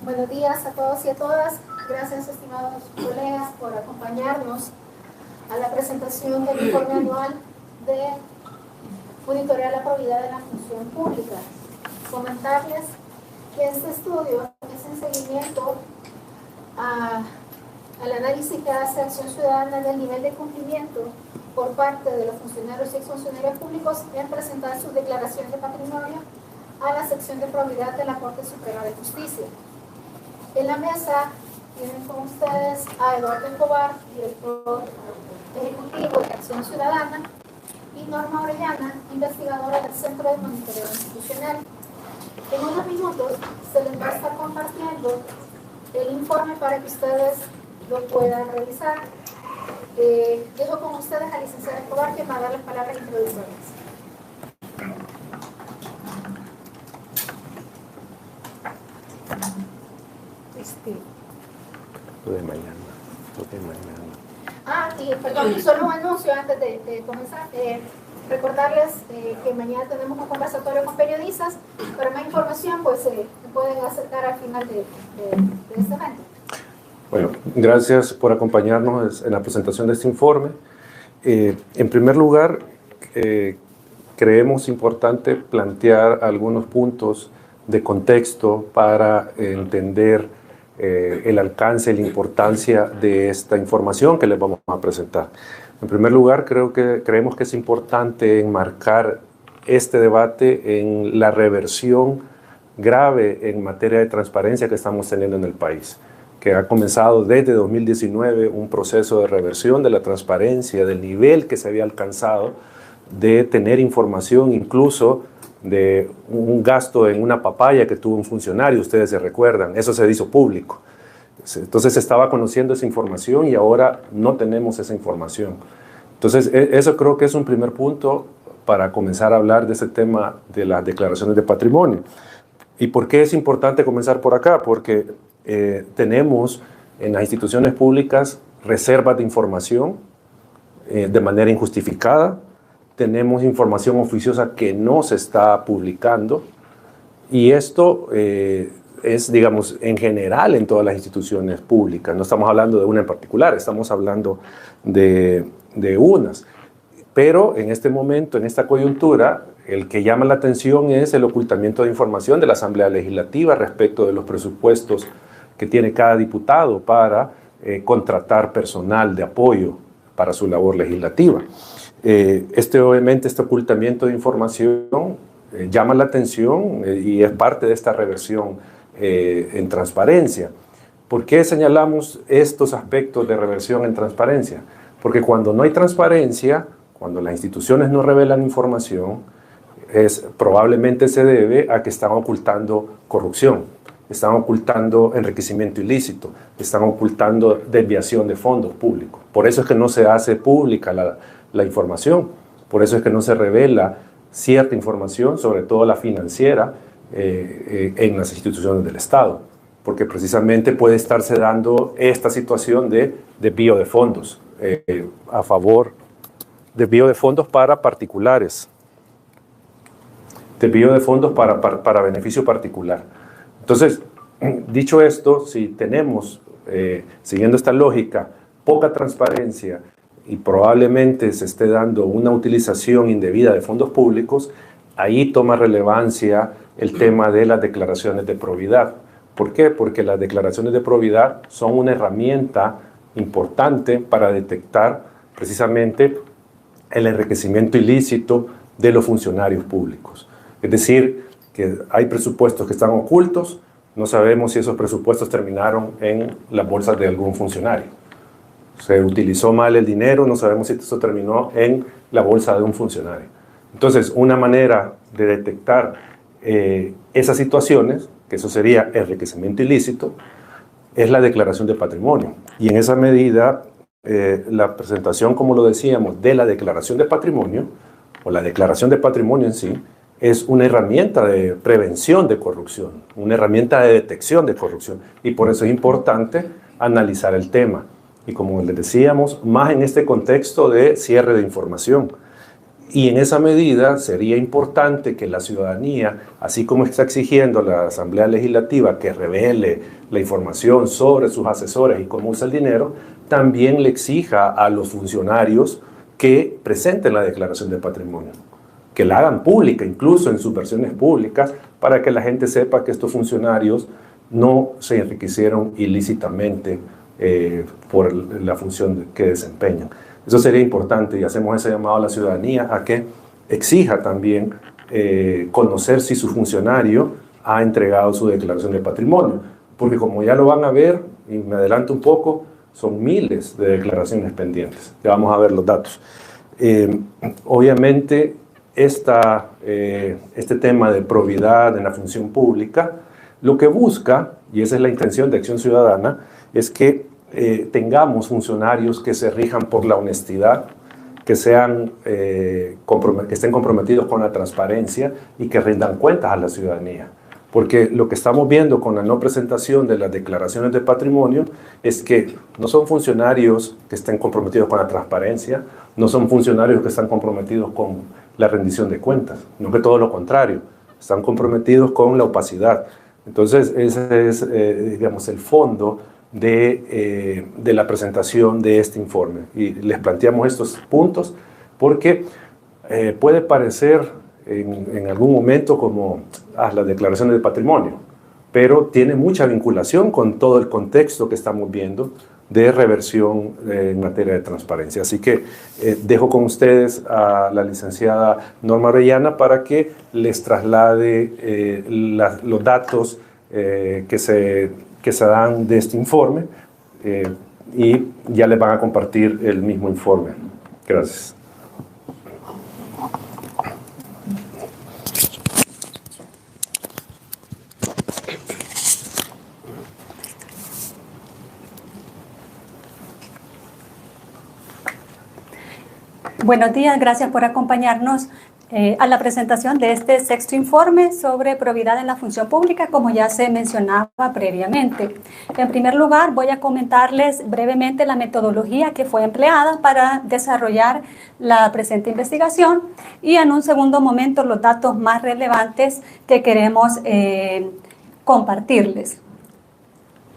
Buenos días a todos y a todas. Gracias, estimados colegas, por acompañarnos a la presentación del informe anual de Monitorear la Probidad de la Función Pública. Comentarles que este estudio es en seguimiento al análisis que hace Acción Ciudadana del nivel de cumplimiento por parte de los funcionarios y exfuncionarios públicos en presentar sus declaraciones de patrimonio a la sección de probidad de la Corte Suprema de Justicia. En la mesa tienen con ustedes a Eduardo Escobar, director ejecutivo de Acción Ciudadana, y Norma Orellana, investigadora del Centro de Monitoreo Institucional. En unos minutos se les va a estar compartiendo el informe para que ustedes lo puedan revisar. Dejo con ustedes a la licenciada Escobar, que va a dar las palabras introductorias. Lo de mañana. Y perdón, solo un anuncio antes de comenzar. Recordarles que mañana tenemos un conversatorio con periodistas. Para más información, pues se pueden acercar al final de este evento. Bueno, gracias por acompañarnos en la presentación de este informe. En primer lugar, creemos importante plantear algunos puntos de contexto para entender el alcance y la importancia de esta información que les vamos a presentar. En primer lugar, creemos que es importante enmarcar este debate en la reversión grave en materia de transparencia que estamos teniendo en el país, que ha comenzado desde 2019 un proceso de reversión de la transparencia, del nivel que se había alcanzado de tener información incluso de un gasto en una papaya que tuvo un funcionario, ustedes se recuerdan, eso se hizo público. Entonces se estaba conociendo esa información y ahora no tenemos esa información. Entonces eso creo que es un primer punto para comenzar a hablar de ese tema de las declaraciones de patrimonio. ¿Y por qué es importante comenzar por acá? Porque tenemos en las instituciones públicas reservas de información de manera injustificada. Tenemos información oficiosa que no se está publicando y esto es, digamos, en general en todas las instituciones públicas. No estamos hablando de una en particular, estamos hablando de unas. Pero en este momento, en esta coyuntura, el que llama la atención es el ocultamiento de información de la Asamblea Legislativa respecto de los presupuestos que tiene cada diputado para contratar personal de apoyo para su labor legislativa. Obviamente este ocultamiento de información llama la atención y es parte de esta reversión en transparencia. ¿Por qué señalamos estos aspectos de reversión en transparencia? Porque cuando no hay transparencia, cuando las instituciones no revelan información, probablemente se debe a que están ocultando corrupción, están ocultando enriquecimiento ilícito, están ocultando desviación de fondos públicos. Por eso es que no se hace pública la información, por eso es que no se revela cierta información, sobre todo la financiera, en las instituciones del Estado, porque precisamente puede estarse dando esta situación de desvío de fondos, desvío de fondos para particulares, desvío de fondos para beneficio particular. Entonces, dicho esto, si tenemos, siguiendo esta lógica, poca transparencia y probablemente se esté dando una utilización indebida de fondos públicos, ahí toma relevancia el tema de las declaraciones de probidad. ¿Por qué? Porque las declaraciones de probidad son una herramienta importante para detectar precisamente el enriquecimiento ilícito de los funcionarios públicos. Es decir, que hay presupuestos que están ocultos, no sabemos si esos presupuestos terminaron en las bolsas de algún funcionario. Se utilizó mal el dinero, no sabemos si eso terminó en la bolsa de un funcionario. Entonces, una manera de detectar esas situaciones, que eso sería enriquecimiento ilícito, es la declaración de patrimonio. Y en esa medida, la presentación, como lo decíamos, de la declaración de patrimonio, o la declaración de patrimonio en sí, es una herramienta de prevención de corrupción, una herramienta de detección de corrupción. Y por eso es importante analizar el tema. Y como les decíamos, más en este contexto de cierre de información. Y en esa medida sería importante que la ciudadanía, así como está exigiendo a la Asamblea Legislativa que revele la información sobre sus asesores y cómo usa el dinero, también le exija a los funcionarios que presenten la declaración de patrimonio, que la hagan pública, incluso en sus versiones públicas, para que la gente sepa que estos funcionarios no se enriquecieron ilícitamente por la función que desempeñan. Eso sería importante y hacemos ese llamado a la ciudadanía a que exija también conocer si su funcionario ha entregado su declaración de patrimonio, porque como ya lo van a ver, y me adelanto un poco, son miles de declaraciones pendientes. Ya vamos a ver los datos. Obviamente, este tema de probidad en la función pública, lo que busca, y esa es la intención de Acción Ciudadana, es que tengamos funcionarios que se rijan por la honestidad, que estén comprometidos con la transparencia y que rindan cuentas a la ciudadanía. Porque lo que estamos viendo con la no presentación de las declaraciones de patrimonio es que no son funcionarios que estén comprometidos con la transparencia, no son funcionarios que están comprometidos con la rendición de cuentas, no que todo lo contrario, están comprometidos con la opacidad. Entonces, ese es, digamos, el fondo de la presentación de este informe. Y les planteamos estos puntos porque puede parecer en algún momento como las declaraciones de patrimonio, pero tiene mucha vinculación con todo el contexto que estamos viendo de reversión en materia de transparencia. Así que dejo con ustedes a la licenciada Norma Orellana para que les traslade los datos que se dan de este informe y ya les van a compartir el mismo informe. Gracias. Buenos días, gracias por acompañarnos a la presentación de este sexto informe sobre probidad en la función pública, como ya se mencionaba previamente. En primer lugar, voy a comentarles brevemente la metodología que fue empleada para desarrollar la presente investigación y en un segundo momento los datos más relevantes que queremos compartirles.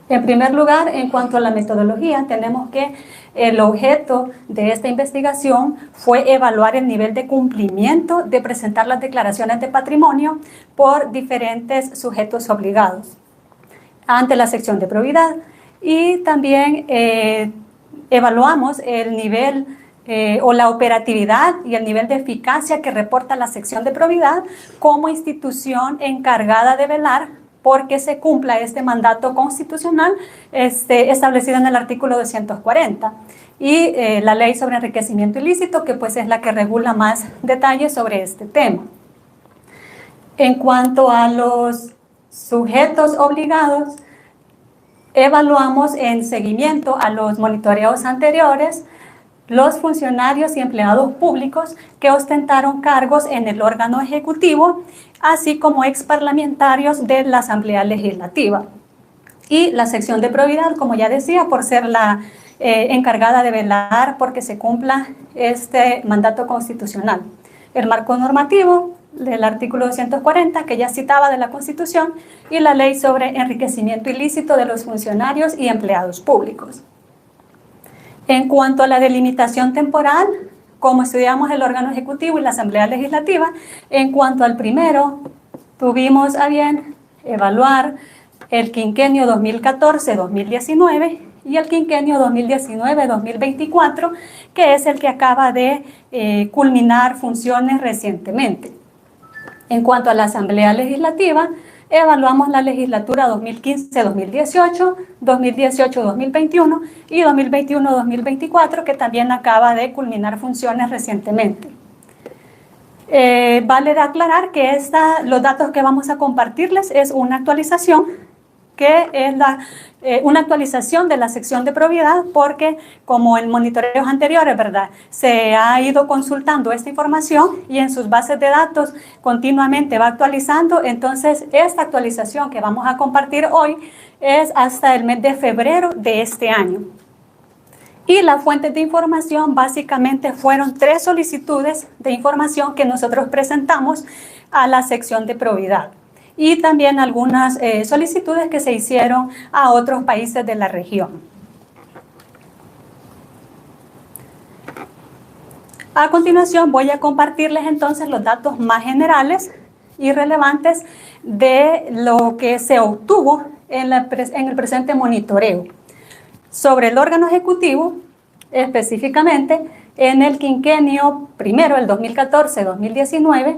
En primer lugar, en cuanto a la metodología, tenemos que el objeto de esta investigación fue evaluar el nivel de cumplimiento de presentar las declaraciones de patrimonio por diferentes sujetos obligados ante la sección de probidad. Y también evaluamos el nivel o la operatividad y el nivel de eficacia que reporta la sección de probidad como institución encargada de velar porque se cumpla este mandato constitucional establecido en el artículo 240 y la ley sobre enriquecimiento ilícito, que pues es la que regula más detalles sobre este tema. En cuanto a los sujetos obligados, evaluamos en seguimiento a los monitoreos anteriores los funcionarios y empleados públicos que ostentaron cargos en el órgano ejecutivo, así como exparlamentarios de la Asamblea Legislativa. Y la sección de probidad, como ya decía, por ser la encargada de velar porque se cumpla este mandato constitucional. El marco normativo del artículo 240, que ya citaba de la Constitución, y la ley sobre enriquecimiento ilícito de los funcionarios y empleados públicos. En cuanto a la delimitación temporal, como estudiamos el órgano ejecutivo y la Asamblea Legislativa, en cuanto al primero, tuvimos a bien evaluar el quinquenio 2014-2019 y el quinquenio 2019-2024, que es el que acaba de culminar funciones recientemente. En cuanto a la Asamblea Legislativa, evaluamos la legislatura 2015-2018, 2018-2021 y 2021-2024, que también acaba de culminar funciones recientemente. Vale de aclarar que los datos que vamos a compartirles es una actualización, que es una actualización de la sección de probidad, porque como en monitoreos anteriores, ¿verdad?, se ha ido consultando esta información y en sus bases de datos continuamente va actualizando. Entonces, esta actualización que vamos a compartir hoy es hasta el mes de febrero de este año. Y las fuentes de información básicamente fueron 3 solicitudes de información que nosotros presentamos a la sección de probidad y también algunas solicitudes que se hicieron a otros países de la región. A continuación voy a compartirles entonces los datos más generales y relevantes de lo que se obtuvo en el presente monitoreo. Sobre el órgano ejecutivo, específicamente en el quinquenio primero, el 2014-2019,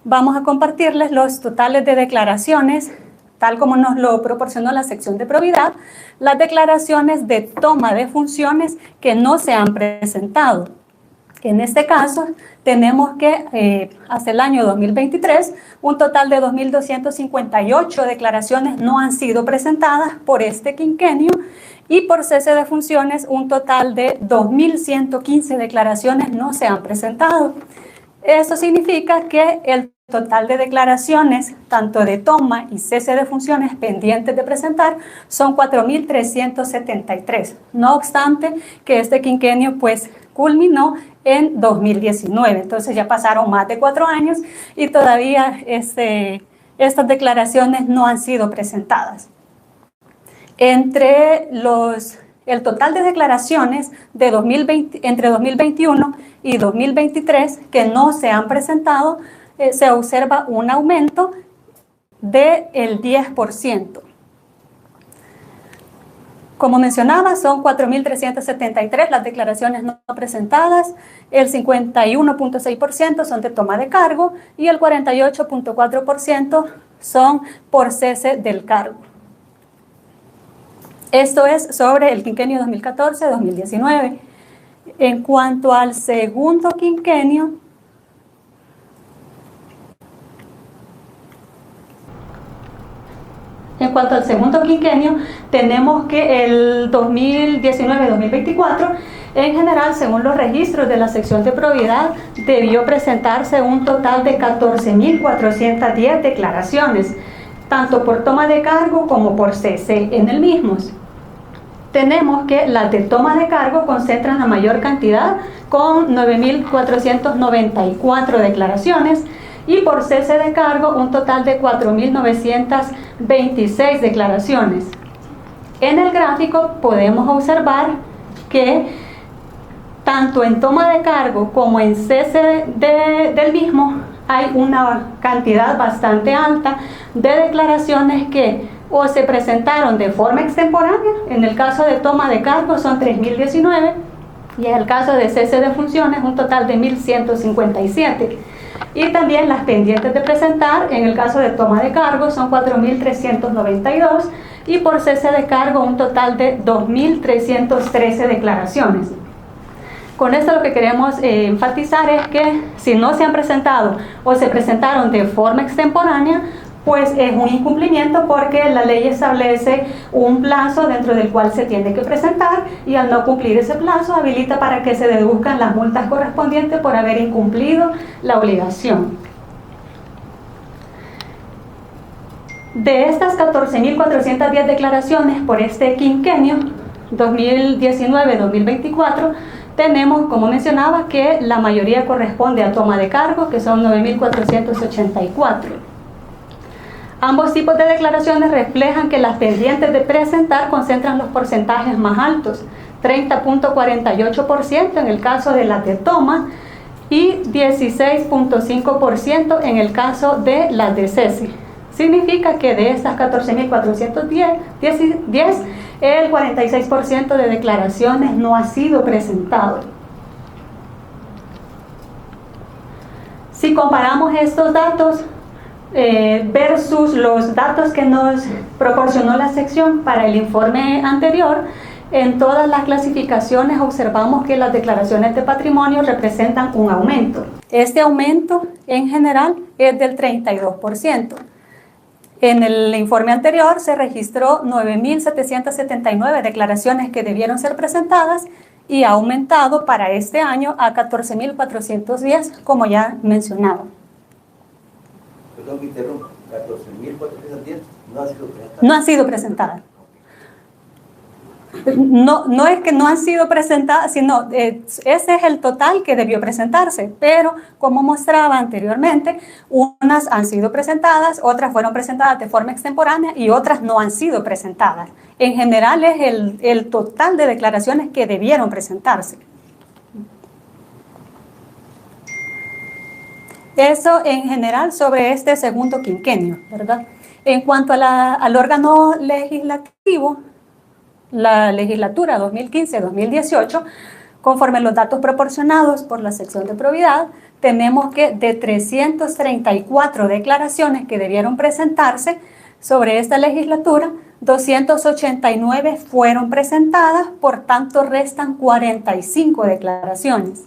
vamos a compartirles los totales de declaraciones, tal como nos lo proporcionó la sección de probidad, las declaraciones de toma de funciones que no se han presentado. En este caso, tenemos que hasta el año 2023, un total de 2.258 declaraciones no han sido presentadas por este quinquenio y por cese de funciones, un total de 2.115 declaraciones no se han presentado. Esto significa que el total de declaraciones, tanto de toma y cese de funciones pendientes de presentar, son 4.373. No obstante que este quinquenio pues culminó en 2019, entonces ya pasaron más de 4 años y todavía estas declaraciones no han sido presentadas. Entre el total de declaraciones de entre 2021 y 2023 que no se han presentado, se observa un aumento del 10%. Como mencionaba, son 4.373 las declaraciones no presentadas, el 51.6% son de toma de cargo y el 48.4% son por cese del cargo. Esto es sobre el quinquenio 2014-2019. En cuanto al segundo quinquenio, tenemos que el 2019-2024, en general, según los registros de la sección de probidad, debió presentarse un total de 14.410 declaraciones, tanto por toma de cargo como por cese en el mismo. Tenemos que las de toma de cargo concentran la mayor cantidad con 9.494 declaraciones y por cese de cargo un total de 4.926 declaraciones. En el gráfico podemos observar que tanto en toma de cargo como en cese del mismo hay una cantidad bastante alta de declaraciones que o se presentaron de forma extemporánea, en el caso de toma de cargo son 3.019 y en el caso de cese de funciones un total de 1.157. Y también las pendientes de presentar, en el caso de toma de cargo son 4.392 y por cese de cargo un total de 2.313 declaraciones. Con esto lo que queremos enfatizar es que si no se han presentado o se presentaron de forma extemporánea, pues es un incumplimiento porque la ley establece un plazo dentro del cual se tiene que presentar y al no cumplir ese plazo habilita para que se deduzcan las multas correspondientes por haber incumplido la obligación. De estas 14.410 declaraciones por este quinquenio 2019-2024, tenemos, como mencionaba, que la mayoría corresponde a toma de cargo, que son 9.484. Ambos tipos de declaraciones reflejan que las pendientes de presentar concentran los porcentajes más altos, 30.48% en el caso de las de toma y 16.5% en el caso de las de cese. Significa que de estas 14.410, el 46% de declaraciones no ha sido presentado. Si comparamos estos datos versus los datos que nos proporcionó la sección para el informe anterior, en todas las clasificaciones observamos que las declaraciones de patrimonio representan un aumento. Este aumento en general es del 32%. En el informe anterior se registró 9.779 declaraciones que debieron ser presentadas y ha aumentado para este año a 14.410, como ya mencionaba. Perdón que interrumpa, 14.410 no ha sido presentada. No ha sido presentada. No es que no han sido presentadas, sino ese es el total que debió presentarse, pero como mostraba anteriormente, unas han sido presentadas, otras fueron presentadas de forma extemporánea y otras no han sido presentadas. En general es el total de declaraciones que debieron presentarse. Eso en general sobre este segundo quinquenio, ¿verdad? En cuanto al órgano legislativo, la legislatura 2015-2018, conforme los datos proporcionados por la sección de probidad, tenemos que de 334 declaraciones que debieron presentarse sobre esta legislatura, 289 fueron presentadas, por tanto restan 45 declaraciones.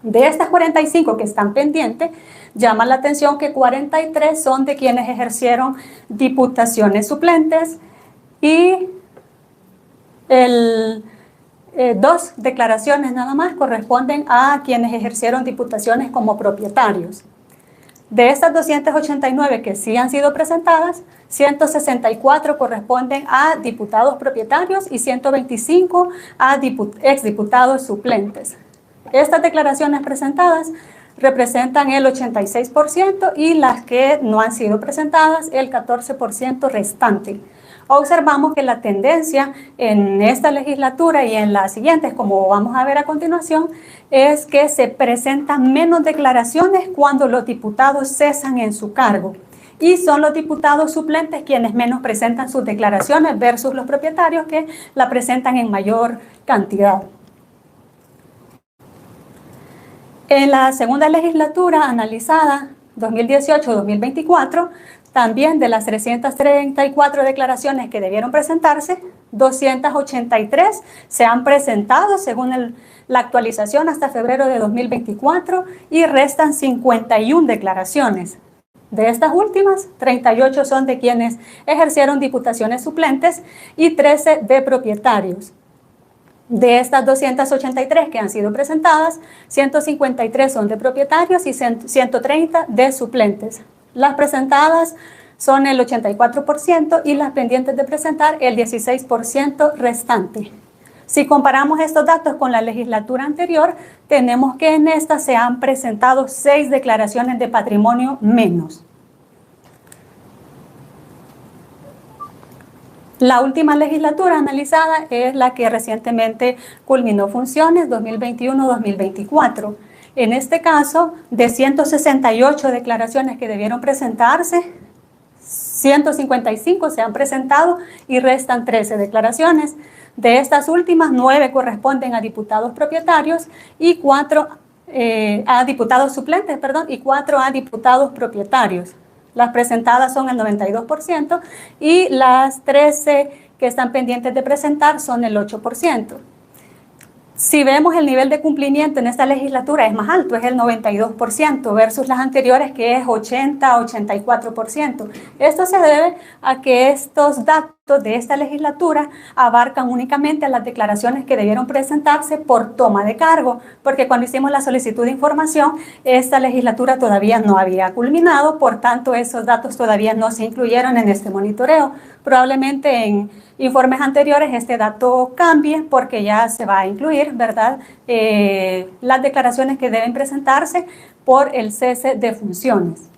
De estas 45 que están pendientes, llama la atención que 43 son de quienes ejercieron diputaciones suplentes y dos declaraciones nada más corresponden a quienes ejercieron diputaciones como propietarios. De estas 289 que sí han sido presentadas, 164 corresponden a diputados propietarios y 125 a exdiputados suplentes. Estas declaraciones presentadas representan el 86% y las que no han sido presentadas el 14% restante. Observamos que la tendencia en esta legislatura y en las siguientes, como vamos a ver a continuación, es que se presentan menos declaraciones cuando los diputados cesan en su cargo. Y son los diputados suplentes quienes menos presentan sus declaraciones versus los propietarios que la presentan en mayor cantidad. En la segunda legislatura analizada, 2018-2024, también de las 334 declaraciones que debieron presentarse, 283 se han presentado según la actualización hasta febrero de 2024 y restan 51 declaraciones. De estas últimas, 38 son de quienes ejercieron diputaciones suplentes y 13 de propietarios. De estas 283 que han sido presentadas, 153 son de propietarios y 130 de suplentes. Las presentadas son el 84% y las pendientes de presentar el 16% restante. Si comparamos estos datos con la legislatura anterior, tenemos que en esta se han presentado 6 declaraciones de patrimonio menos. La última legislatura analizada es la que recientemente culminó funciones, 2021-2024. En este caso, de 168 declaraciones que debieron presentarse, 155 se han presentado y restan 13 declaraciones. De estas últimas, 9 corresponden a diputados propietarios y 4 a diputados suplentes, y 4 a diputados propietarios. Las presentadas son el 92% y las 13 que están pendientes de presentar son el 8%. Si vemos el nivel de cumplimiento en esta legislatura es más alto, es el 92% versus las anteriores que es 80-84%. Esto se debe a que estos datos de esta legislatura abarcan únicamente las declaraciones que debieron presentarse por toma de cargo, porque cuando hicimos la solicitud de información, esta legislatura todavía no había culminado, por tanto esos datos todavía no se incluyeron en este monitoreo. Probablemente en informes anteriores este dato cambie porque ya se va a incluir, ¿verdad? Las declaraciones que deben presentarse por el cese de funciones.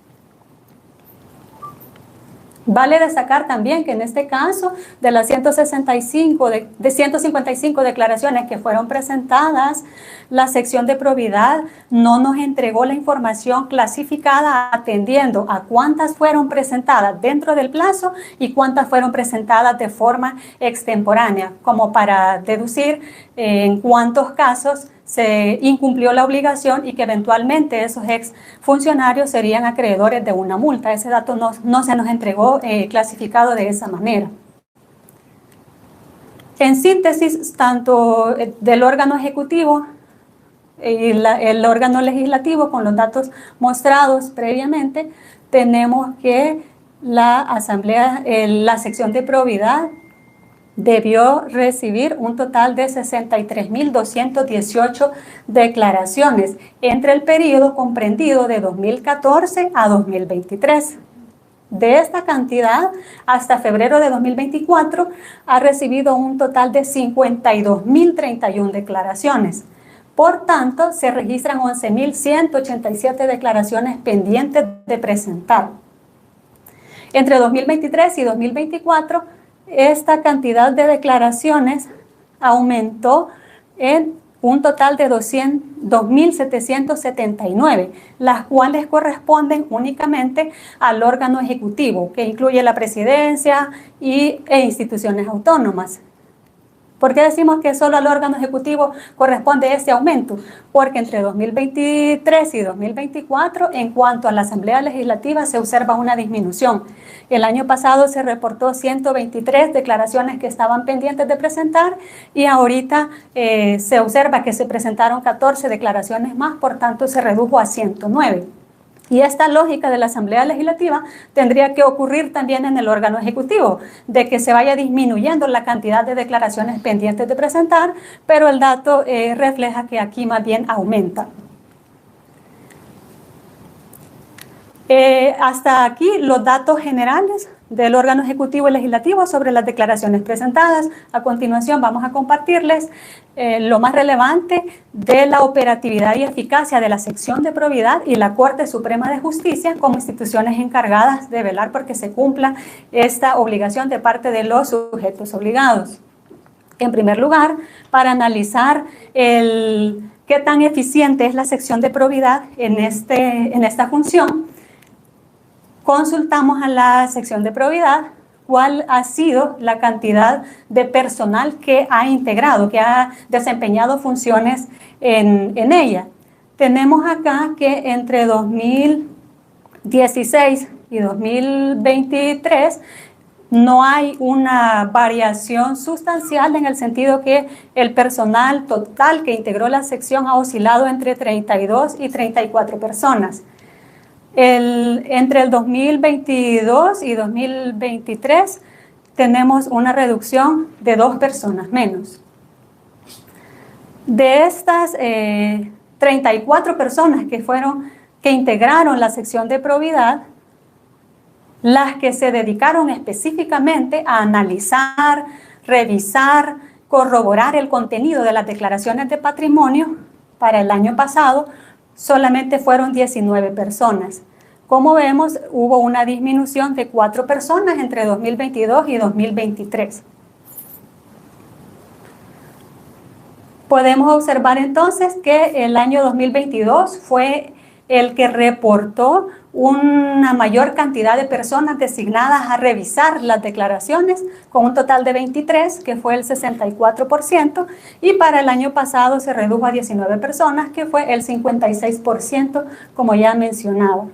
Vale destacar también que en este caso, de las 155 declaraciones que fueron presentadas, la sección de probidad no nos entregó la información clasificada atendiendo a cuántas fueron presentadas dentro del plazo y cuántas fueron presentadas de forma extemporánea, como para deducir en cuántos casos se incumplió la obligación y que eventualmente esos ex funcionarios serían acreedores de una multa. Ese dato no se nos entregó clasificado de esa manera. En síntesis, tanto del órgano ejecutivo y el órgano legislativo, con los datos mostrados previamente, tenemos que la asamblea, la sección de probidad debió recibir un total de 63.218 declaraciones entre el periodo comprendido de 2014 a 2023. De esta cantidad, hasta febrero de 2024, ha recibido un total de 52.031 declaraciones. Por tanto, se registran 11.187 declaraciones pendientes de presentar. Entre 2023 y 2024, esta cantidad de declaraciones aumentó en un total de 2.779, las cuales corresponden únicamente al órgano ejecutivo, que incluye la presidencia e instituciones autónomas. ¿Por qué decimos que solo al órgano ejecutivo corresponde este aumento? Porque entre 2023 y 2024, en cuanto a la Asamblea Legislativa, se observa una disminución. El año pasado se reportó 123 declaraciones que estaban pendientes de presentar y ahorita se observa que se presentaron 14 declaraciones más, por tanto se redujo a 109. Y esta lógica de la Asamblea Legislativa tendría que ocurrir también en el órgano ejecutivo, de que se vaya disminuyendo la cantidad de declaraciones pendientes de presentar, pero el dato refleja que aquí más bien aumenta. Hasta aquí los datos generales del órgano ejecutivo y legislativo sobre las declaraciones presentadas. A continuación vamos a compartirles lo más relevante de la operatividad y eficacia de la sección de probidad y la Corte Suprema de Justicia como instituciones encargadas de velar porque se cumpla esta obligación de parte de los sujetos obligados. En primer lugar, para analizar qué tan eficiente es la sección de probidad en esta función, consultamos a la sección de probidad cuál ha sido la cantidad de personal que ha integrado, que ha desempeñado funciones en ella. Tenemos acá que entre 2016 y 2023 no hay una variación sustancial en el sentido que el personal total que integró la sección ha oscilado entre 32 y 34 personas. Entre el 2022 y 2023 tenemos una reducción de 2 personas menos. De estas 34 personas que integraron la sección de probidad, las que se dedicaron específicamente a analizar, revisar, corroborar el contenido de las declaraciones de patrimonio para el año pasado, solamente fueron 19 personas. Como vemos, hubo una disminución de 4 personas entre 2022 y 2023. Podemos observar entonces que el año 2022 fue el que reportó una mayor cantidad de personas designadas a revisar las declaraciones, con un total de 23, que fue el 64%, y para el año pasado se redujo a 19 personas, que fue el 56%, como ya mencionaba.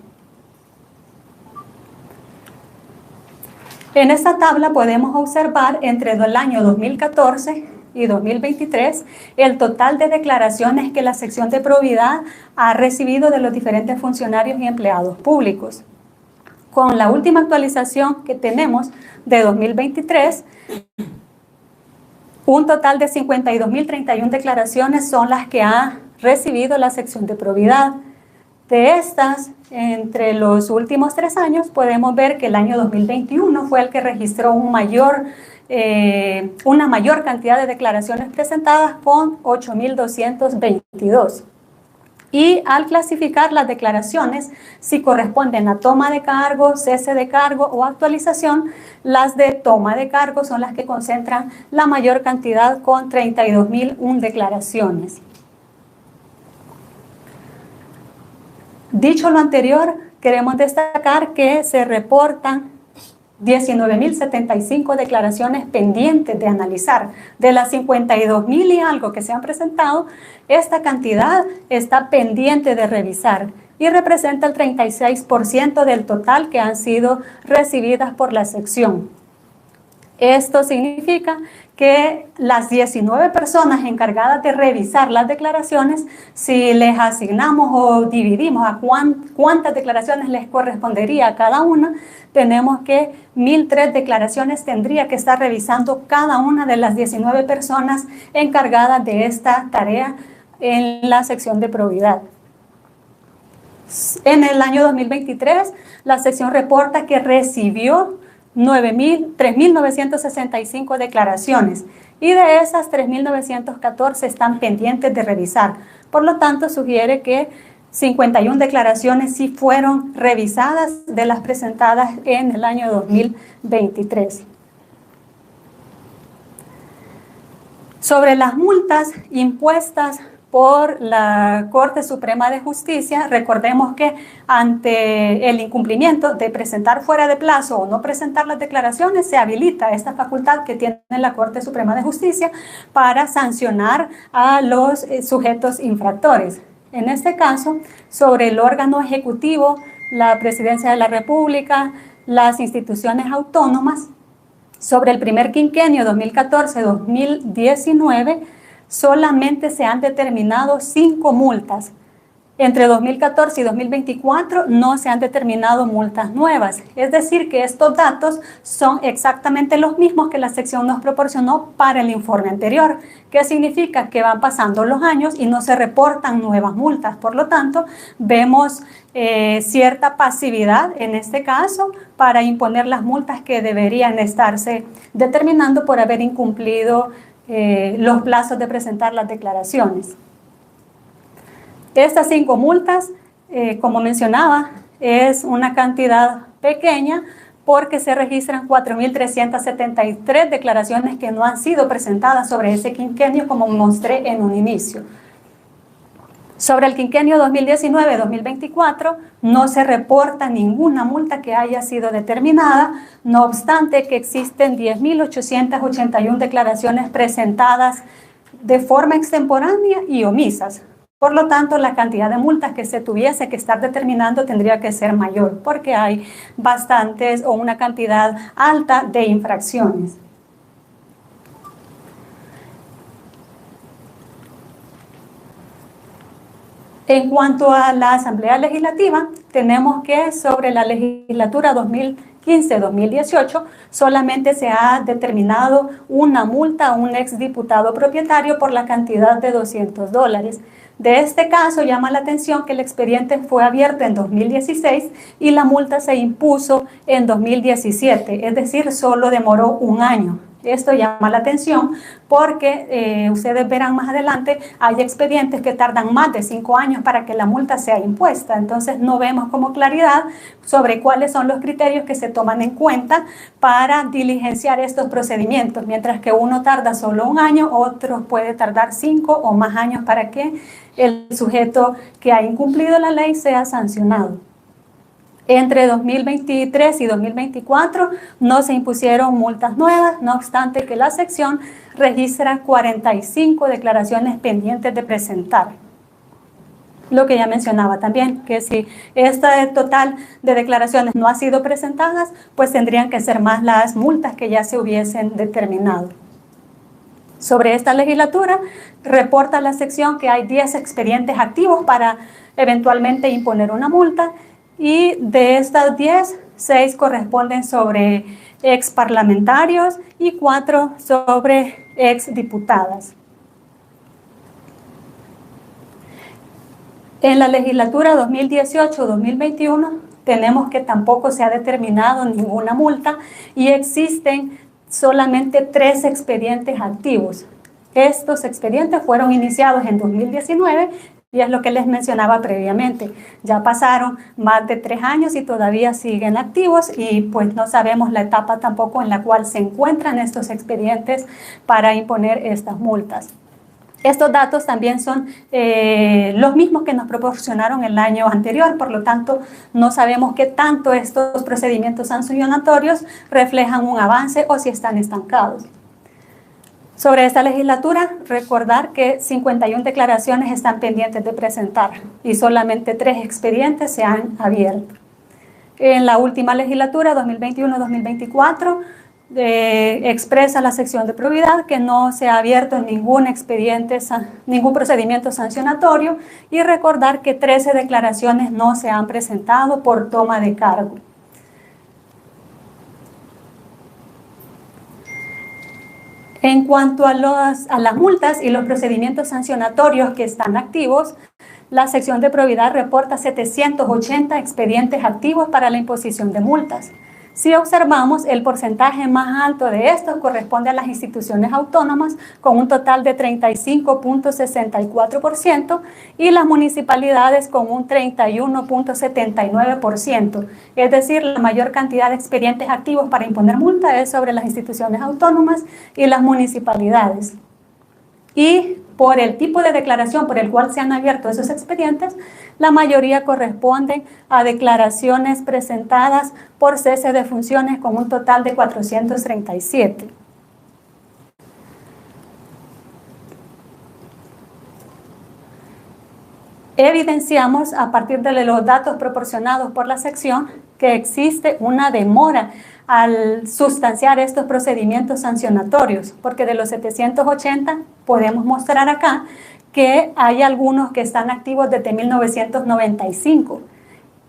En esta tabla podemos observar entre el año 2014 y 2023 el total de declaraciones que la sección de probidad ha recibido de los diferentes funcionarios y empleados públicos. Con la última actualización que tenemos de 2023, un total de 52.031 declaraciones son las que ha recibido la sección de probidad. De estas, entre los últimos 3 años, podemos ver que el año 2021 fue el que registró una mayor cantidad de declaraciones presentadas con 8.222. Y al clasificar las declaraciones, si corresponden a toma de cargo, cese de cargo o actualización, las de toma de cargo son las que concentran la mayor cantidad con 32.001 declaraciones. Dicho lo anterior, queremos destacar que se reportan 19.075 declaraciones pendientes de analizar. De las 52.000 y algo que se han presentado, esta cantidad está pendiente de revisar y representa el 36% del total que han sido recibidas por la sección. Esto significa que las 19 personas encargadas de revisar las declaraciones, si les asignamos o dividimos a cuántas declaraciones les correspondería a cada una, tenemos que 1.003 declaraciones tendría que estar revisando cada una de las 19 personas encargadas de esta tarea en la sección de probidad. En el año 2023, la sección reporta que recibió 3.965 declaraciones y de esas 3.914 están pendientes de revisar. Por lo tanto, sugiere que 51 declaraciones sí fueron revisadas de las presentadas en el año 2023. Sobre las multas impuestas por la Corte Suprema de Justicia, recordemos que ante el incumplimiento de presentar fuera de plazo o no presentar las declaraciones, se habilita esta facultad que tiene la Corte Suprema de Justicia para sancionar a los sujetos infractores. En este caso, sobre el órgano ejecutivo, la Presidencia de la República, las instituciones autónomas, sobre el primer quinquenio 2014-2019, solamente se han determinado 5 multas. Entre 2014 y 2024 no se han determinado multas nuevas. Es decir, que estos datos son exactamente los mismos que la sección nos proporcionó para el informe anterior. ¿Qué significa? Que van pasando los años y no se reportan nuevas multas. Por lo tanto, vemos cierta pasividad en este caso para imponer las multas que deberían estarse determinando por haber incumplido los plazos de presentar las declaraciones. Estas 5 multas, como mencionaba, es una cantidad pequeña porque se registran 4.373 declaraciones que no han sido presentadas sobre ese quinquenio, como mostré en un inicio. Sobre el quinquenio 2019-2024 no se reporta ninguna multa que haya sido determinada, no obstante que existen 10.881 declaraciones presentadas de forma extemporánea y omisas. Por lo tanto, la cantidad de multas que se tuviese que estar determinando tendría que ser mayor, porque hay bastantes o una cantidad alta de infracciones. En cuanto a la Asamblea Legislativa, tenemos que sobre la legislatura 2015-2018 solamente se ha determinado una multa a un exdiputado propietario por la cantidad de $200. De este caso llama la atención que el expediente fue abierto en 2016 y la multa se impuso en 2017, es decir, solo demoró un año. Esto llama la atención porque ustedes verán más adelante, hay expedientes que tardan más de 5 años para que la multa sea impuesta. Entonces no vemos como claridad sobre cuáles son los criterios que se toman en cuenta para diligenciar estos procedimientos. Mientras que uno tarda solo un año, otro puede tardar 5 o más años para que el sujeto que ha incumplido la ley sea sancionado. Entre 2023 y 2024 no se impusieron multas nuevas, no obstante que la sección registra 45 declaraciones pendientes de presentar. Lo que ya mencionaba también, que si este total de declaraciones no ha sido presentadas, pues tendrían que ser más las multas que ya se hubiesen determinado. Sobre esta legislatura, reporta la sección que hay 10 expedientes activos para eventualmente imponer una multa. Y de estas 10, 6 corresponden sobre ex parlamentarios y 4 sobre ex diputadas. En la legislatura 2018-2021 tenemos que tampoco se ha determinado ninguna multa y existen solamente 3 expedientes activos. Estos expedientes fueron iniciados en 2019 y es lo que les mencionaba previamente. Ya pasaron más de 3 años y todavía siguen activos y pues no sabemos la etapa tampoco en la cual se encuentran estos expedientes para imponer estas multas. Estos datos también son los mismos que nos proporcionaron el año anterior, por lo tanto no sabemos qué tanto estos procedimientos sancionatorios reflejan un avance o si están estancados. Sobre esta legislatura, recordar que 51 declaraciones están pendientes de presentar y solamente 3 expedientes se han abierto. En la última legislatura, 2021-2024, expresa la sección de probidad que no se ha abierto ningún expediente, ningún procedimiento sancionatorio y recordar que 13 declaraciones no se han presentado por toma de cargo. En cuanto a las multas y los procedimientos sancionatorios que están activos, la sección de probidad reporta 780 expedientes activos para la imposición de multas. Si observamos, el porcentaje más alto de estos corresponde a las instituciones autónomas, con un total de 35.64%, y las municipalidades con un 31.79%. Es decir, la mayor cantidad de expedientes activos para imponer multa es sobre las instituciones autónomas y las municipalidades. Y por el tipo de declaración por el cual se han abierto esos expedientes, la mayoría corresponden a declaraciones presentadas por cese de funciones con un total de 437. Evidenciamos a partir de los datos proporcionados por la sección que existe una demora al sustanciar estos procedimientos sancionatorios, porque de los 780 podemos mostrar acá que hay algunos que están activos desde 1995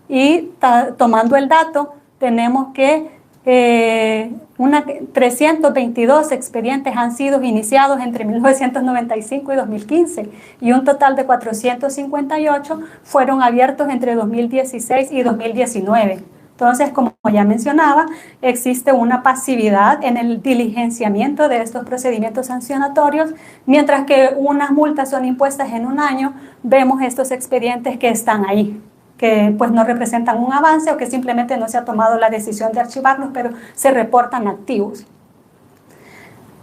y tomando el dato tenemos que 322 expedientes han sido iniciados entre 1995 y 2015 y un total de 458 fueron abiertos entre 2016 y 2019. Entonces, como ya mencionaba, existe una pasividad en el diligenciamiento de estos procedimientos sancionatorios, mientras que unas multas son impuestas en un año, vemos estos expedientes que están ahí, que pues no representan un avance o que simplemente no se ha tomado la decisión de archivarlos, pero se reportan activos.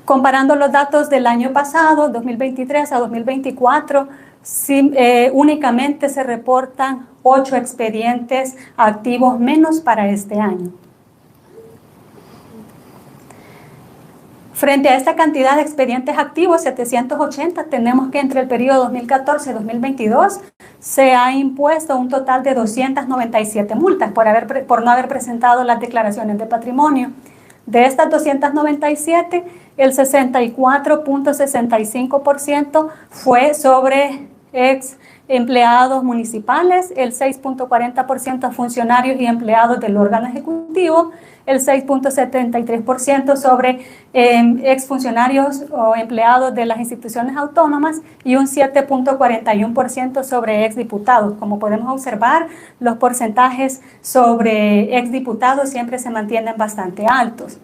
Comparando los datos del año pasado, 2023 a 2024, únicamente se reportan 8 expedientes activos menos para este año. Frente a esta cantidad de expedientes activos, 780, tenemos que entre el periodo 2014 y 2022 se ha impuesto un total de 297 multas por no haber presentado las declaraciones de patrimonio. De estas 297, el 64.65% fue sobre ex empleados municipales, el 6.40% a funcionarios y empleados del órgano ejecutivo, el 6.73% sobre exfuncionarios o empleados de las instituciones autónomas y un 7.41% sobre exdiputados. Como podemos observar, los porcentajes sobre exdiputados siempre se mantienen bastante altos.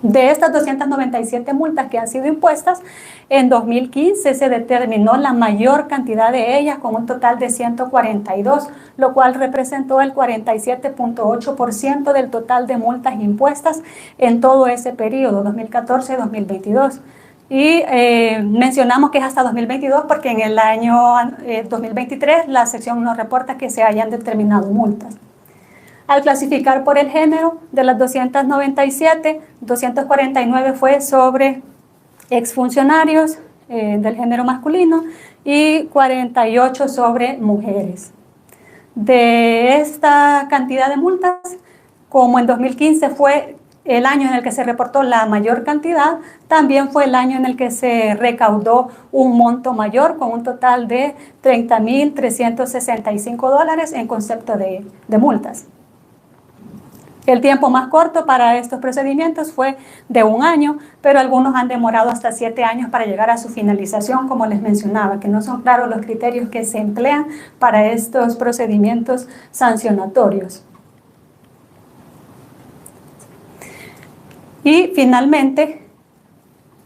De estas 297 multas que han sido impuestas, en 2015 se determinó la mayor cantidad de ellas con un total de 142, lo cual representó el 47.8% del total de multas impuestas en todo ese periodo, 2014-2022. Y mencionamos que es hasta 2022 porque en el año 2023 la sección nos reporta que se hayan determinado multas. Al clasificar por el género, de las 297, 249 fue sobre exfuncionarios del género masculino y 48 sobre mujeres. De esta cantidad de multas, como en 2015 fue el año en el que se reportó la mayor cantidad, también fue el año en el que se recaudó un monto mayor con un total de $30.365 en concepto de multas. El tiempo más corto para estos procedimientos fue de 1 año, pero algunos han demorado hasta 7 años para llegar a su finalización, como les mencionaba, que no son claros los criterios que se emplean para estos procedimientos sancionatorios. Y finalmente,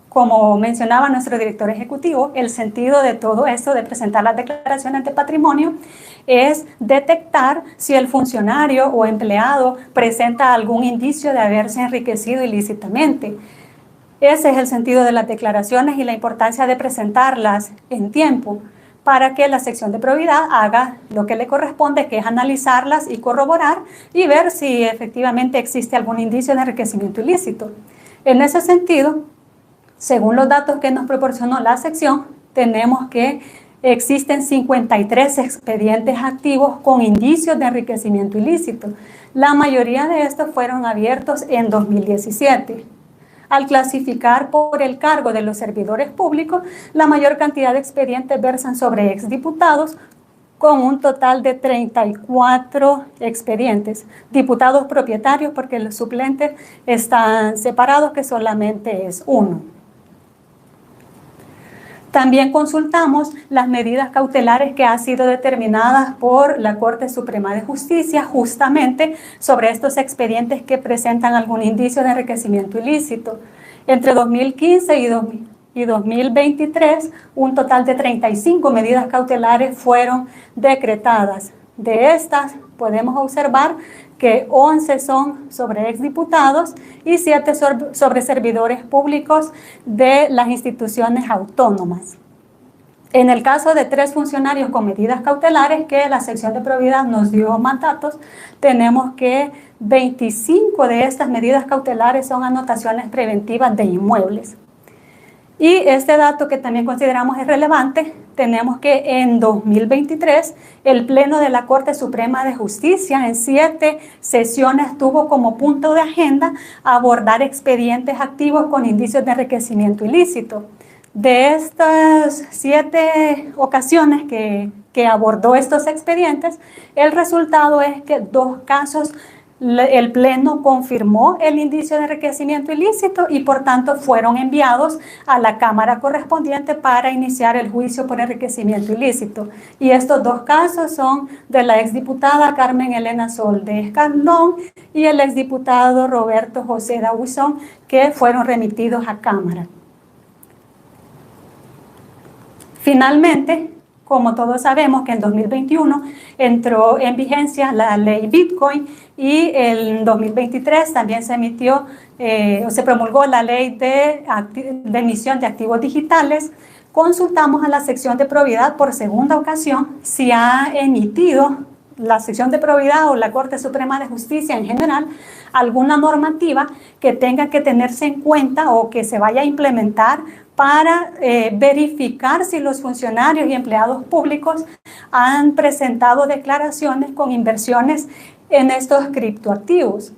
como mencionaba nuestro director ejecutivo, el sentido de todo esto de presentar las declaraciones de patrimonio es detectar si el funcionario o empleado presenta algún indicio de haberse enriquecido ilícitamente. Ese es el sentido de las declaraciones y la importancia de presentarlas en tiempo para que la sección de probidad haga lo que le corresponde, que es analizarlas y corroborar y ver si efectivamente existe algún indicio de enriquecimiento ilícito. En ese sentido, según los datos que nos proporcionó la sección, tenemos que existen 53 expedientes activos con indicios de enriquecimiento ilícito. La mayoría de estos fueron abiertos en 2017. Al clasificar por el cargo de los servidores públicos, la mayor cantidad de expedientes versan sobre exdiputados, con un total de 34 expedientes. Diputados propietarios, porque los suplentes están separados, que solamente es 1. También consultamos las medidas cautelares que han sido determinadas por la Corte Suprema de Justicia justamente sobre estos expedientes que presentan algún indicio de enriquecimiento ilícito. Entre 2015 y 2023, un total de 35 medidas cautelares fueron decretadas. De estas, podemos observar que 11 son sobre exdiputados y 7 sobre servidores públicos de las instituciones autónomas. En el caso de 3 funcionarios con medidas cautelares que la sección de probidad nos dio mandatos, tenemos que 25 de estas medidas cautelares son anotaciones preventivas de inmuebles. Y este dato que también consideramos es relevante, tenemos que en 2023 el Pleno de la Corte Suprema de Justicia en 7 sesiones tuvo como punto de agenda abordar expedientes activos con indicios de enriquecimiento ilícito. De estas 7 ocasiones que abordó estos expedientes, el resultado es que 2 casos el Pleno confirmó el indicio de enriquecimiento ilícito y por tanto fueron enviados a la Cámara correspondiente para iniciar el juicio por enriquecimiento ilícito. Y estos 2 casos son de la exdiputada Carmen Elena Sol de Escandón y el exdiputado Roberto José Dawson, que fueron remitidos a Cámara. Finalmente, como todos sabemos que en 2021 entró en vigencia la ley Bitcoin y en 2023 también se emitió se promulgó la ley de emisión de activos digitales, consultamos a la sección de probidad por segunda ocasión si ha emitido la sección de probidad o la Corte Suprema de Justicia en general alguna normativa que tenga que tenerse en cuenta o que se vaya a implementar para verificar si los funcionarios y empleados públicos han presentado declaraciones con inversiones en estos criptoactivos.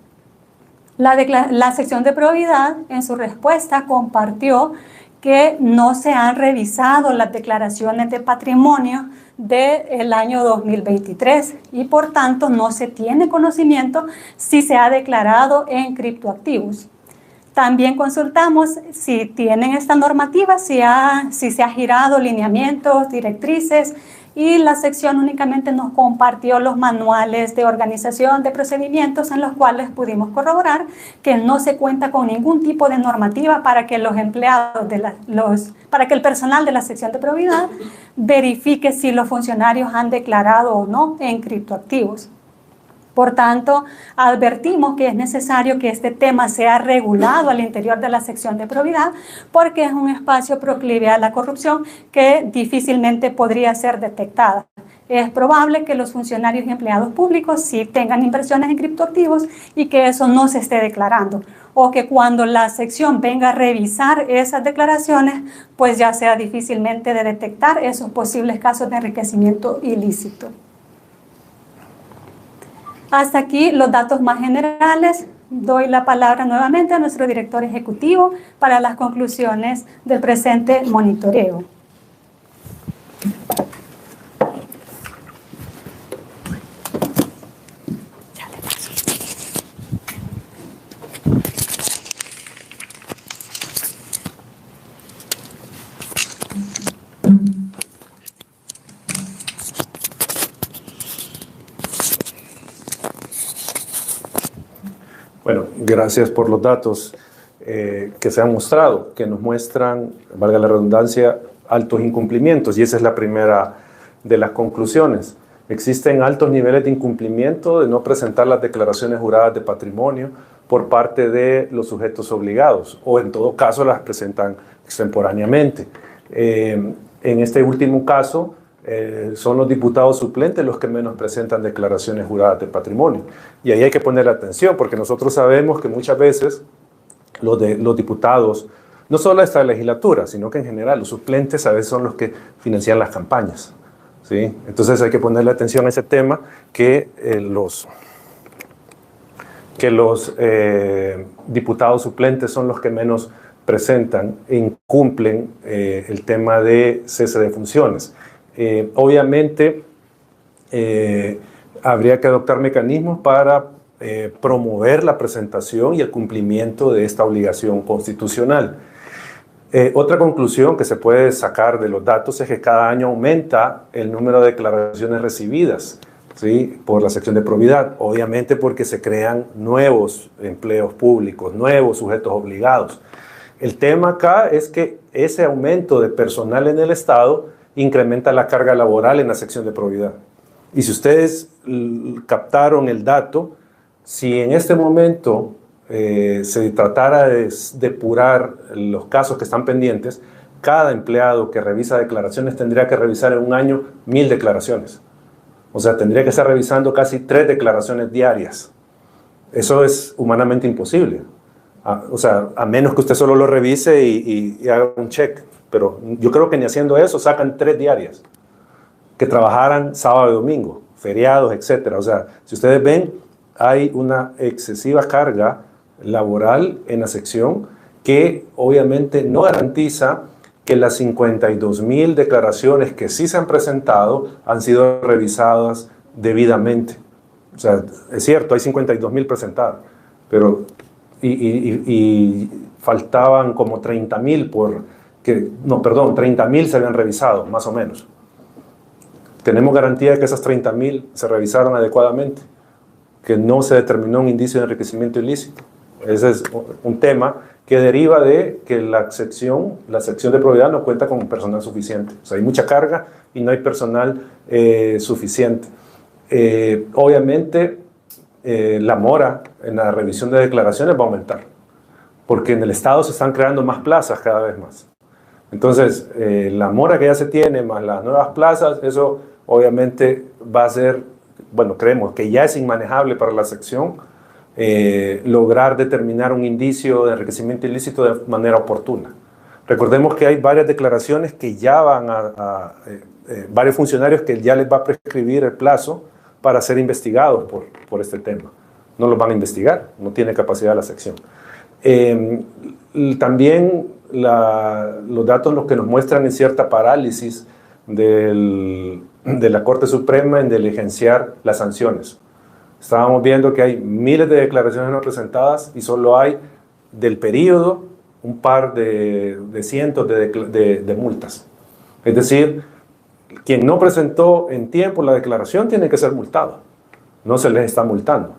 La sección de probidad en su respuesta compartió que no se han revisado las declaraciones de patrimonio del año 2023 y por tanto no se tiene conocimiento si se ha declarado en criptoactivos. También consultamos si tienen esta normativa, si se ha girado lineamientos, directrices, y la sección únicamente nos compartió los manuales de organización de procedimientos en los cuales pudimos corroborar que no se cuenta con ningún tipo de normativa para que los empleados para que el personal de la sección de probidad verifique si los funcionarios han declarado o no en criptoactivos. Por tanto, advertimos que es necesario que este tema sea regulado al interior de la sección de probidad porque es un espacio proclive a la corrupción que difícilmente podría ser detectada. Es probable que los funcionarios y empleados públicos sí tengan inversiones en criptoactivos y que eso no se esté declarando, o que cuando la sección venga a revisar esas declaraciones, pues ya sea difícilmente de detectar esos posibles casos de enriquecimiento ilícito. Hasta aquí los datos más generales. Doy la palabra nuevamente a nuestro director ejecutivo para las conclusiones del presente monitoreo. Bueno, gracias por los datos que se han mostrado, que nos muestran, valga la redundancia, altos incumplimientos, y esa es la primera de las conclusiones. Existen altos niveles de incumplimiento de no presentar las declaraciones juradas de patrimonio por parte de los sujetos obligados, o en todo caso las presentan extemporáneamente. En este último caso, son los diputados suplentes los que menos presentan declaraciones juradas de patrimonio. Y ahí hay que poner atención, porque nosotros sabemos que muchas veces los diputados, no solo de esta legislatura, sino que en general los suplentes a veces son los que financian las campañas, ¿sí? Entonces hay que ponerle atención a ese tema, que los diputados suplentes son los que menos presentan e incumplen el tema de cese de funciones. Obviamente habría que adoptar mecanismos para promover la presentación y el cumplimiento de esta obligación constitucional. Otra conclusión que se puede sacar de los datos es que cada año aumenta el número de declaraciones recibidas, ¿sí?, por la sección de probidad, obviamente porque se crean nuevos empleos públicos, nuevos sujetos obligados. El tema acá es que ese aumento de personal en el Estado incrementa la carga laboral en la sección de probidad. Y si ustedes captaron el dato, si en este momento se tratara de depurar los casos que están pendientes, cada empleado que revisa declaraciones tendría que revisar en un año 1000 declaraciones. O sea, tendría que estar revisando casi 3 declaraciones diarias. Eso es humanamente imposible. O sea, a menos que usted solo lo revise y haga un check. Pero yo creo que ni haciendo eso sacan 3 diarias. Que trabajaran sábado y domingo, feriados, etc. O sea, si ustedes ven, hay una excesiva carga laboral en la sección que obviamente no garantiza que las 52,000 declaraciones que sí se han presentado han sido revisadas debidamente. O sea, es cierto, hay 52,000 presentadas, pero y faltaban como 30,000 30,000 se habían revisado, más o menos. Tenemos garantía de que esas 30,000 se revisaron adecuadamente, que no se determinó un indicio de enriquecimiento ilícito. Ese es un tema que deriva de que la sección de probidad no cuenta con personal suficiente. O sea, hay mucha carga y no hay personal suficiente. Obviamente, la mora en la revisión de declaraciones va a aumentar, porque en el Estado se están creando más plazas cada vez más. Entonces, la mora que ya se tiene, más las nuevas plazas, eso obviamente va a ser, bueno, creemos que ya es inmanejable para la sección, lograr determinar un indicio de enriquecimiento ilícito de manera oportuna. Recordemos que hay varias declaraciones que ya van varios funcionarios que ya les va a prescribir el plazo para ser investigados por este tema. No los van a investigar, no tiene capacidad la sección. También los datos los que nos muestran en cierta parálisis de la Corte Suprema en diligenciar las sanciones. Estábamos viendo que hay miles de declaraciones no presentadas y solo hay del periodo un par de cientos de multas. Es decir, quien no presentó en tiempo la declaración tiene que ser multado. No se les está multando.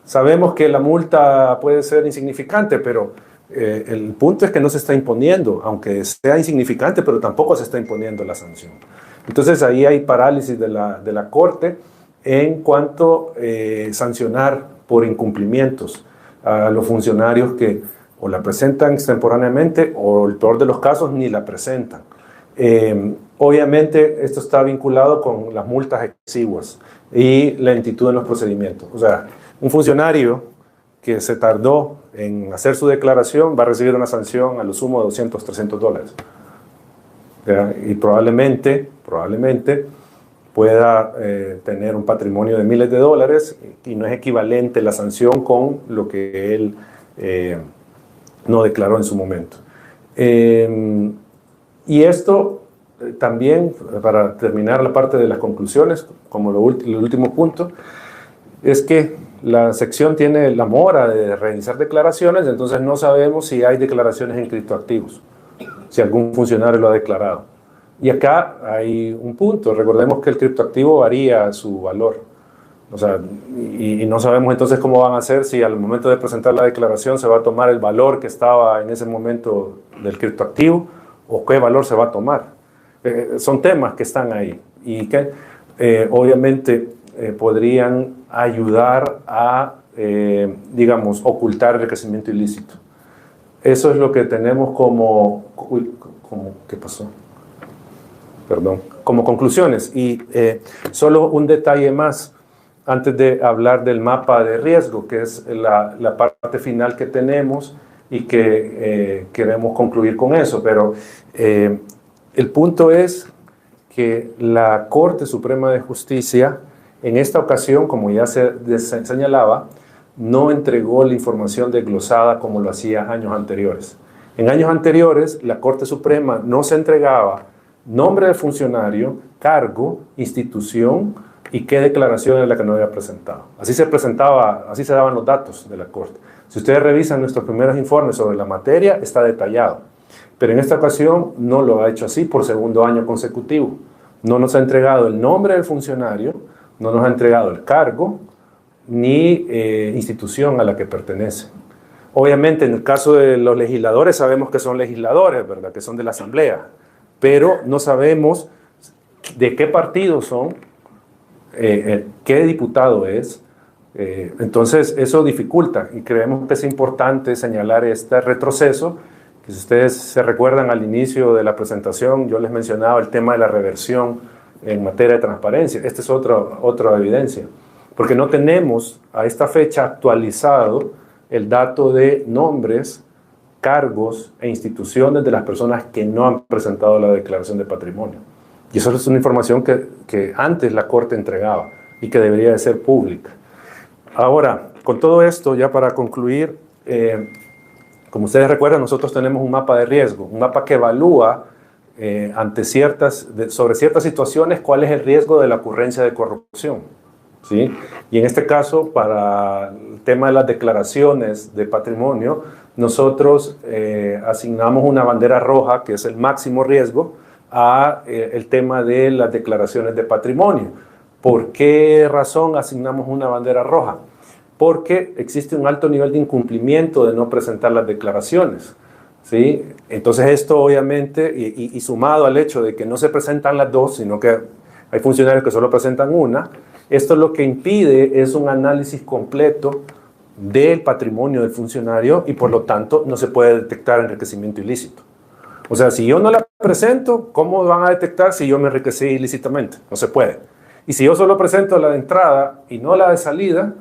Sabemos que la multa puede ser insignificante, pero el punto es que no se está imponiendo, aunque sea insignificante, pero tampoco se está imponiendo la sanción. Entonces ahí hay parálisis de la Corte en cuanto a sancionar por incumplimientos a los funcionarios que o la presentan extemporáneamente o, el peor de los casos, ni la presentan. Obviamente esto está vinculado con las multas exiguas y la lentitud en los procedimientos. O sea, un funcionario que se tardó en hacer su declaración va a recibir una sanción a lo sumo de $200, $300. ¿Ya? Y probablemente pueda tener un patrimonio de miles de dólares y no es equivalente la sanción con lo que él no declaró en su momento. Y esto también, para terminar la parte de las conclusiones, como el último punto, es que la sección tiene la mora de realizar declaraciones, entonces no sabemos si hay declaraciones en criptoactivos, si algún funcionario lo ha declarado. Y acá hay un punto, recordemos que el criptoactivo varía su valor. O sea, y no sabemos entonces cómo van a hacer, si al momento de presentar la declaración se va a tomar el valor que estaba en ese momento del criptoactivo o qué valor se va a tomar. Son temas que están ahí y que obviamente podrían ayudar a, digamos, ocultar el enriquecimiento ilícito. Eso es lo que tenemos ¿qué pasó? Perdón, como conclusiones. Y solo un detalle más antes de hablar del mapa de riesgo, que es la parte final que tenemos y que queremos concluir con eso. Pero el punto es que la Corte Suprema de Justicia, en esta ocasión, como ya se señalaba, no entregó la información desglosada como lo hacía años anteriores. En años anteriores, la Corte Suprema no se entregaba nombre del funcionario, cargo, institución y qué declaración es la que no había presentado. Así se daban los datos de la Corte. Si ustedes revisan nuestros primeros informes sobre la materia, está detallado. Pero en esta ocasión no lo ha hecho así por segundo año consecutivo. No nos ha entregado el nombre del funcionario, no nos ha entregado el cargo, ni institución a la que pertenece. Obviamente, en el caso de los legisladores, sabemos que son legisladores, ¿verdad? Que son de la Asamblea, pero no sabemos de qué partido son, qué diputado es. Entonces, eso dificulta y creemos que es importante señalar este retroceso, que si ustedes se recuerdan al inicio de la presentación, yo les mencionaba el tema de la reversión en materia de transparencia. Esta es otra evidencia, porque no tenemos a esta fecha actualizado el dato de nombres, cargos e instituciones de las personas que no han presentado la declaración de patrimonio. Y eso es una información que antes la Corte entregaba y que debería de ser pública. Ahora, con todo esto, ya para concluir, como ustedes recuerdan, nosotros tenemos un mapa de riesgo, un mapa que evalúa sobre ciertas situaciones cuál es el riesgo de la ocurrencia de corrupción. ¿Sí? Y en este caso, para el tema de las declaraciones de patrimonio, nosotros asignamos una bandera roja, que es el máximo riesgo, a el tema de las declaraciones de patrimonio. ¿Por qué razón asignamos una bandera roja? Porque existe un alto nivel de incumplimiento de no presentar las declaraciones. ¿Sí? Entonces esto obviamente, y sumado al hecho de que no se presentan las dos, sino que hay funcionarios que solo presentan una, esto lo que impide es un análisis completo del patrimonio del funcionario y por lo tanto no se puede detectar enriquecimiento ilícito. O sea, si yo no la presento, ¿cómo van a detectar si yo me enriquecí ilícitamente? No se puede. Y si yo solo presento la de entrada y no la de salida,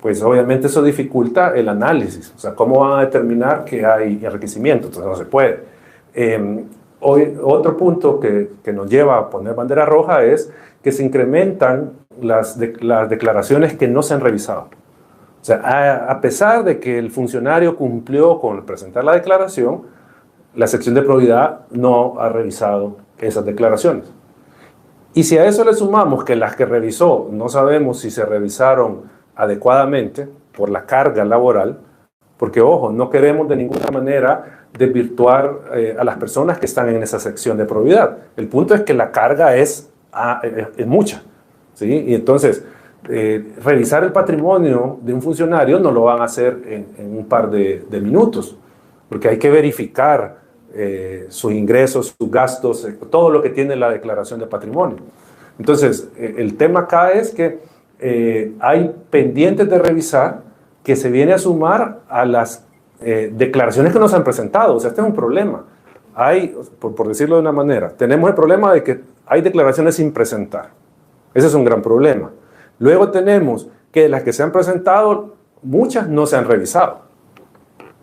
pues obviamente eso dificulta el análisis. O sea, ¿cómo van a determinar que hay enriquecimiento? Entonces no se puede. Otro punto que nos lleva a poner bandera roja es que se incrementan las declaraciones que no se han revisado. O sea, a pesar de que el funcionario cumplió con presentar la declaración, la sección de probidad no ha revisado esas declaraciones. Y si a eso le sumamos que las que revisó no sabemos si se revisaron adecuadamente por la carga laboral, porque ojo, no queremos de ninguna manera desvirtuar a las personas que están en esa sección de probidad. El punto es que la carga es mucha, ¿sí? Y entonces, revisar el patrimonio de un funcionario no lo van a hacer en un par de minutos, porque hay que verificar sus ingresos, sus gastos, todo lo que tiene la declaración de patrimonio. Entonces, el tema acá es que hay pendientes de revisar que se viene a sumar a las declaraciones que nos han presentado. O sea, este es un problema. Hay, por decirlo de una manera, tenemos el problema de que hay declaraciones sin presentar. Ese es un gran problema. Luego tenemos que de las que se han presentado, muchas no se han revisado.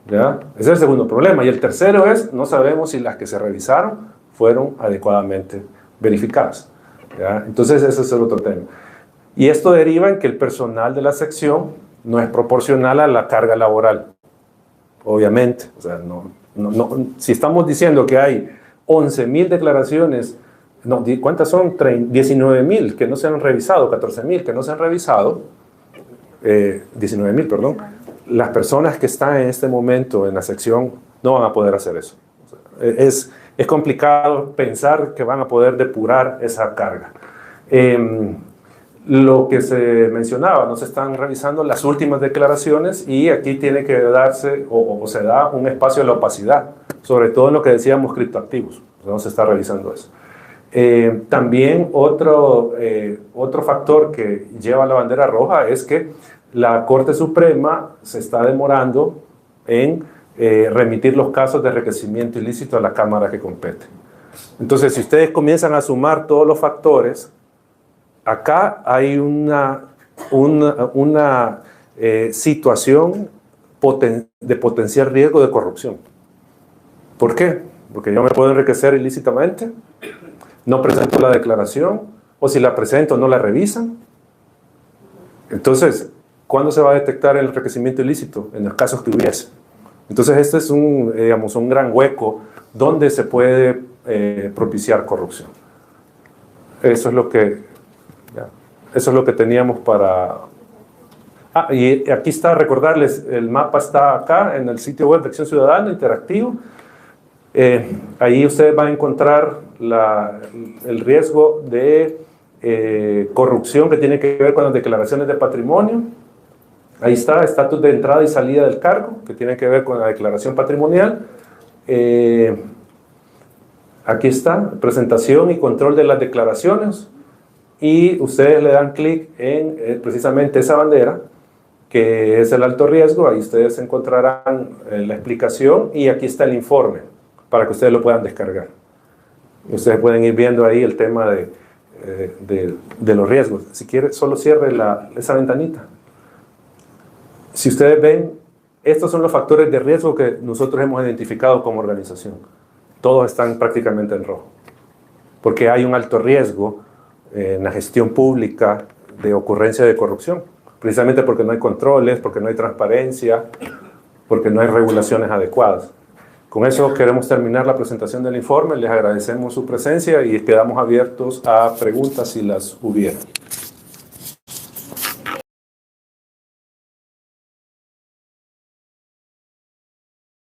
¿Ya? Ese es el segundo problema. Y el tercero es, no sabemos si las que se revisaron fueron adecuadamente verificadas. ¿Ya? Entonces ese es el otro tema. Y esto deriva en que el personal de la sección no es proporcional a la carga laboral. Obviamente. O sea, si estamos diciendo que hay 11.000 declaraciones, no, ¿cuántas son? 19.000 que no se han revisado, 14.000 que no se han revisado, 19.000, perdón. Las personas que están en este momento en la sección no van a poder hacer eso. O sea, es complicado pensar que van a poder depurar esa carga. Lo que se mencionaba, no se están revisando las últimas declaraciones y aquí tiene que darse o se da un espacio a la opacidad, sobre todo en lo que decíamos criptoactivos. No se está revisando eso. También otro factor que lleva la bandera roja es que la Corte Suprema se está demorando en remitir los casos de enriquecimiento ilícito a la Cámara que compete. Entonces, si ustedes comienzan a sumar todos los factores, acá hay una situación de potencial riesgo de corrupción. ¿Por qué? Porque yo me puedo enriquecer ilícitamente, no presento la declaración, o si la presento no la revisan. Entonces, ¿cuándo se va a detectar el enriquecimiento ilícito? En los casos que hubiese. Entonces, este es un gran hueco donde se puede propiciar corrupción. Eso es lo que teníamos para... y aquí está, recordarles, el mapa está acá en el sitio web de Acción Ciudadana, interactivo. Ahí ustedes van a encontrar el riesgo de corrupción que tiene que ver con las declaraciones de patrimonio. Ahí está, estatus de entrada y salida del cargo, que tiene que ver con la declaración patrimonial. Aquí está, presentación y control de las declaraciones. Y ustedes le dan clic en precisamente esa bandera, que es el alto riesgo. Ahí ustedes encontrarán la explicación y aquí está el informe, para que ustedes lo puedan descargar. Ustedes pueden ir viendo ahí el tema de los riesgos. Si quiere, solo cierre esa ventanita. Si ustedes ven, estos son los factores de riesgo que nosotros hemos identificado como organización. Todos están prácticamente en rojo, porque hay un alto riesgo en la gestión pública de ocurrencia de corrupción, precisamente porque no hay controles, porque no hay transparencia, porque no hay regulaciones adecuadas. Con eso queremos terminar la presentación del informe. Les agradecemos su presencia y quedamos abiertos a preguntas si las hubiera.